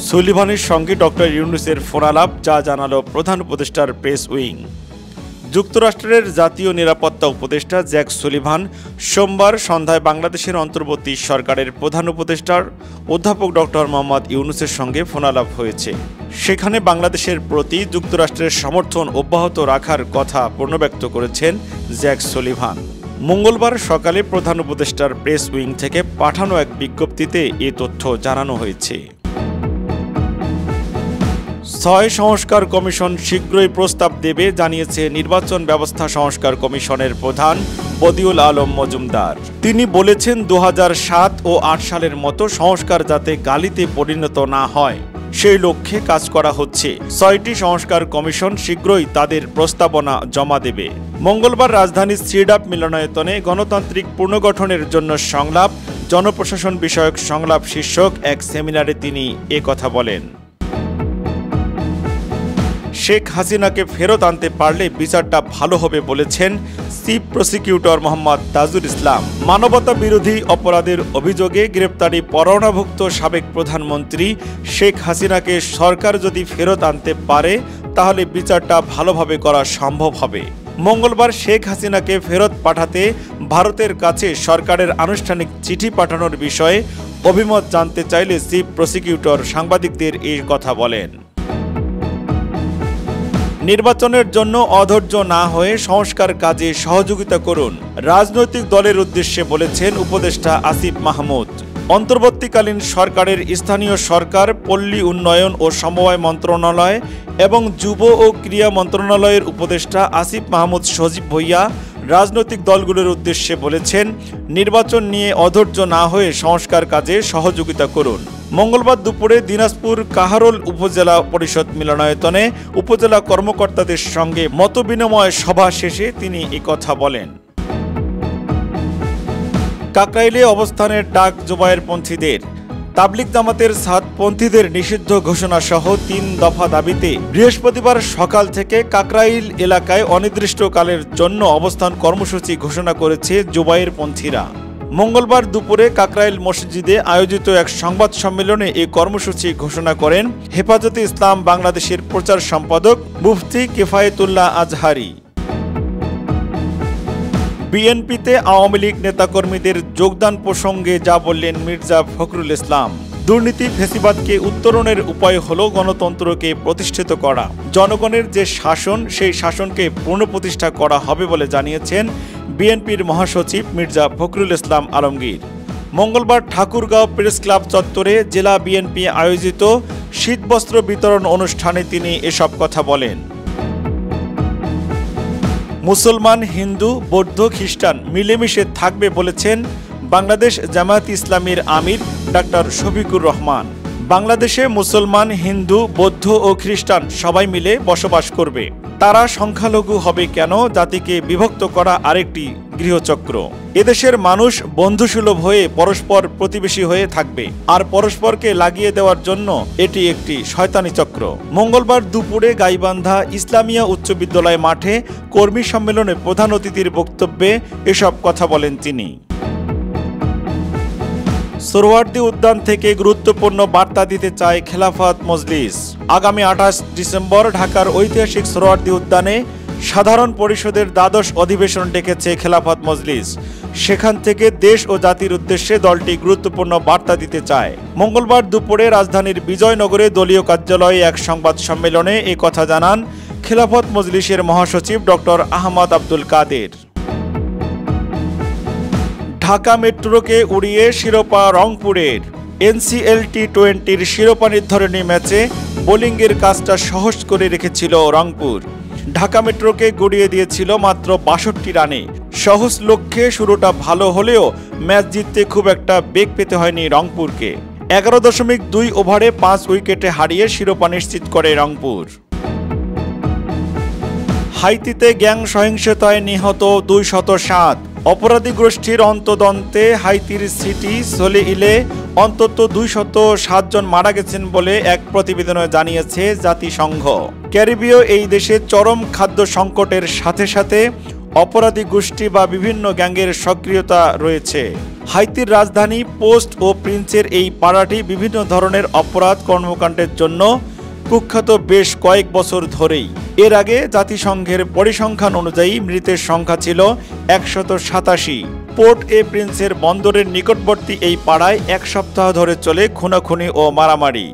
সুলিভানের সঙ্গে ডক্টর ইউনূসের ফোনালাপ, যা জানালো প্রধান উপদেষ্টার প্রেস উইং। যুক্তরাষ্ট্রের জাতীয় নিরাপত্তা উপদেষ্টা জ্যাক সুলিভান সোমবার সন্ধ্যায় বাংলাদেশের অন্তর্বর্তী সরকারের প্রধান উপদেষ্টার অধ্যাপক ডক্টর মোহাম্মদ ইউনূসের সঙ্গে ফোনালাপ হয়েছে। সেখানে বাংলাদেশের প্রতি যুক্তরাষ্ট্রের সমর্থন অব্যাহত রাখার কথা পুনর্ব্যক্ত করেছেন জ্যাক সুলিভান। মঙ্গলবার সকালে প্রধান উপদেষ্টার প্রেস উইং থেকে পাঠানো এক বিজ্ঞপ্তিতে এ তথ্য জানানো হয়েছে। ৬ সংস্কার কমিশন শীঘ্রই প্রস্তাব দেবে জানিয়েছে নির্বাচন ব্যবস্থা সংস্কার কমিশনের প্রধান বদিউল আলম মজুমদার। তিনি বলেছেন ২০০৭ ও ৮ সালের মতো সংস্কার যাতে গালিতে পরিণত না হয় সেই লক্ষ্যে কাজ করা হচ্ছে। ৬টি সংস্কার কমিশন শীঘ্রই তাদের প্রস্তাবনা জমা দেবে। মঙ্গলবার রাজধানীর সিডাপ মিলনায়তনে গণতান্ত্রিক পুনর্গঠনের জন্য সংলাপ, জনপ্রশাসন বিষয়ক সংলাপ শীর্ষক এক সেমিনারে তিনি কথা বলেন। শেখ হাসিনাকে ফেরত আনতে পারলে বিচারটা ভালো হবে বলেছেন চিফ প্রসিকিউটর মোহাম্মদ তাজুল ইসলাম। মানবতা বিরোধী অপরাধের অভিযোগে গ্রেপ্তারি পরোয়ানাভুক্ত সাবেক প্রধানমন্ত্রী শেখ হাসিনাকে সরকার যদি ফেরত আনতে পারে তাহলে বিচারটা ভালোভাবে করা সম্ভব হবে। মঙ্গলবার শেখ হাসিনাকে ফেরত পাঠাতে ভারতের কাছে সরকারের আনুষ্ঠানিক চিঠি পাঠানোর বিষয়ে অভিমত জানতে চাইলে চিফ প্রসিকিউটর সাংবাদিকদের এই কথা বলেন। নির্বাচনের জন্য অধৈর্য না হয়ে সংস্কার কাজে সহযোগিতা করুন, রাজনৈতিক দলের উদ্দেশ্যে বলেছেন উপদেষ্টা আসিফ মাহমুদ। অন্তর্বর্তীকালীন সরকারের স্থানীয় সরকার, পল্লী উন্নয়ন ও সমবায় মন্ত্রণালয় এবং যুব ও ক্রীড়া মন্ত্রণালয়ের উপদেষ্টা আসিফ মাহমুদ সজীব ভুঁইয়া রাজনৈতিক দলগুলোর উদ্দেশ্যে বলেছেন, নির্বাচন নিয়ে অধৈর্য না হয়ে সংস্কার কাজে সহযোগিতা করুন। মঙ্গলবার দুপুরে দিনাজপুর কাহারোল উপজেলা পরিষদ মিলনায়তনে উপজেলা কর্মকর্তাদের সঙ্গে মতবিনিময় সভা শেষে তিনি কথা বলেন। কাকরাইলে অবস্থানের ডাক জোবায়ের পন্থীদের। তাবলিগ জামাতের সাদপন্থীদের নিষিদ্ধ ঘোষণা সহ ৩ দফা দাবিতে বৃহস্পতিবার সকাল থেকে কাকরাইল এলাকায় অনির্দিষ্টকালের জন্য অবস্থান কর্মসূচি ঘোষণা করেছে জোবায়ের পন্থীরা। মঙ্গলবার দুপুরে কাকরাইল মসজিদে আয়োজিত এক সংবাদ সম্মেলনে এই কর্মসূচি ঘোষণা করেন হেফাজতে ইসলাম বাংলাদেশের প্রচার সম্পাদক মুফতি কিফায়েতুল্লাহ আজহারি। বিএনপিতে আওয়ামী লীগ নেতাকর্মীদের যোগদান প্রসঙ্গে যা বললেন মির্জা ফখরুল ইসলাম। দুর্নীতি ফ্যাসিবাদকে উত্তরণের উপায় হল গণতন্ত্রকে প্রতিষ্ঠিত করা। জনগণের যে শাসন, সেই শাসনকে পুনঃপ্রতিষ্ঠা করা হবে বলে জানিয়েছেন বিএনপির মহাসচিব মির্জা ফখরুল ইসলাম আলমগীর। মঙ্গলবার ঠাকুরগাঁও প্রেস ক্লাব চত্বরে জেলা বিএনপি আয়োজিত শীতবস্ত্র বিতরণ অনুষ্ঠানে তিনি এসব কথা বলেন। মুসলমান, হিন্দু, বৌদ্ধ, খ্রিস্টান মিলেমিশে থাকবে বলেছেন বাংলাদেশ জামায়াত ইসলামীর আমির ডাক্তার শফিকুর রহমান। বাংলাদেশে মুসলমান, হিন্দু, বৌদ্ধ ও খ্রিস্টান সবাই মিলে বসবাস করবে। তারা সংখ্যালঘু হবে কেন? জাতিকে বিভক্ত করা আরেকটি গৃহচক্র। এদেশের মানুষ বন্ধুসুলভ হয়ে পরস্পর প্রতিবেশী হয়ে থাকবে, আর পরস্পরকে লাগিয়ে দেওয়ার জন্য এটি একটি শয়তানি চক্র। মঙ্গলবার দুপুরে গাইবান্ধা ইসলামিয়া উচ্চ বিদ্যালয় মাঠে কর্মী সম্মেলনে প্রধান অতিথির বক্তব্যে এসব কথা বলেন তিনি। সোহরাওয়ার্দী উদ্যান থেকে গুরুত্বপূর্ণ বার্তা দিতে চায় খেলাফত মজলিস। আগামী ২৮ ডিসেম্বর ঢাকার ঐতিহাসিক সোহরাওয়ার্দী উদ্যানে সাধারণ পরিষদের দ্বাদশ অধিবেশন ডেকেছে খেলাফত মজলিস। সেখান থেকে দেশ ও জাতির উদ্দেশ্যে দলটি গুরুত্বপূর্ণ বার্তা দিতে চায়। মঙ্গলবার দুপুরে রাজধানীর বিজয়নগরে দলীয় কার্যালয়ে এক সংবাদ সম্মেলনে এই কথা জানান খেলাফত মজলিসের মহাসচিব ডক্টর আহমদ আব্দুল কাদের। ঢাকা মেট্রোকে উড়িয়ে শিরোপা রংপুরের। NCL T20 শিরোপা নির্ধারণী ম্যাচে বোলিংয়ের কাজটা সহজ করে রেখেছিল রংপুর। ঢাকা মেট্রোকে গড়িয়ে দিয়েছিল মাত্র ৬২ রানে। সহজ লক্ষ্যে শুরুটা ভালো হলেও ম্যাচ জিততে খুব একটা বেগ পেতে হয়নি রংপুরকে। ১১.২ ওভারে ৫ উইকেটে হারিয়ে শিরোপা নিশ্চিত করে রংপুর। হাইতিতে গ্যাং সহিংসতায় নিহত ২০৭। অপরাধী গোষ্ঠীর অন্তদন্তে হাইতির সিটি সোলেইলে অন্তত ২০৭ জন মারা গেছেন বলে এক প্রতিবেদনে জানিয়েছে জাতিসংঘ। ক্যারিবীয় এই দেশে চরম খাদ্য সংকটের সাথে সাথে অপরাধী গোষ্ঠী বা বিভিন্ন গ্যাংয়ের সক্রিয়তা রয়েছে। হাইতির রাজধানী পোস্ট ও প্রিন্সের এই পাড়াটি বিভিন্ন ধরনের অপরাধ কর্মকাণ্ডের জন্য কুখ্যাত বেশ কয়েক বছর ধরেই। এর আগে জাতিসংঘের পরিসংখ্যান অনুযায়ী মৃতের সংখ্যা ছিল 187। পোর্ট এ প্রিন্সের বন্দরের নিকটবর্তী এই পাড়ায় এক সপ্তাহ ধরে চলে খুনাখুনি ও মারামারি।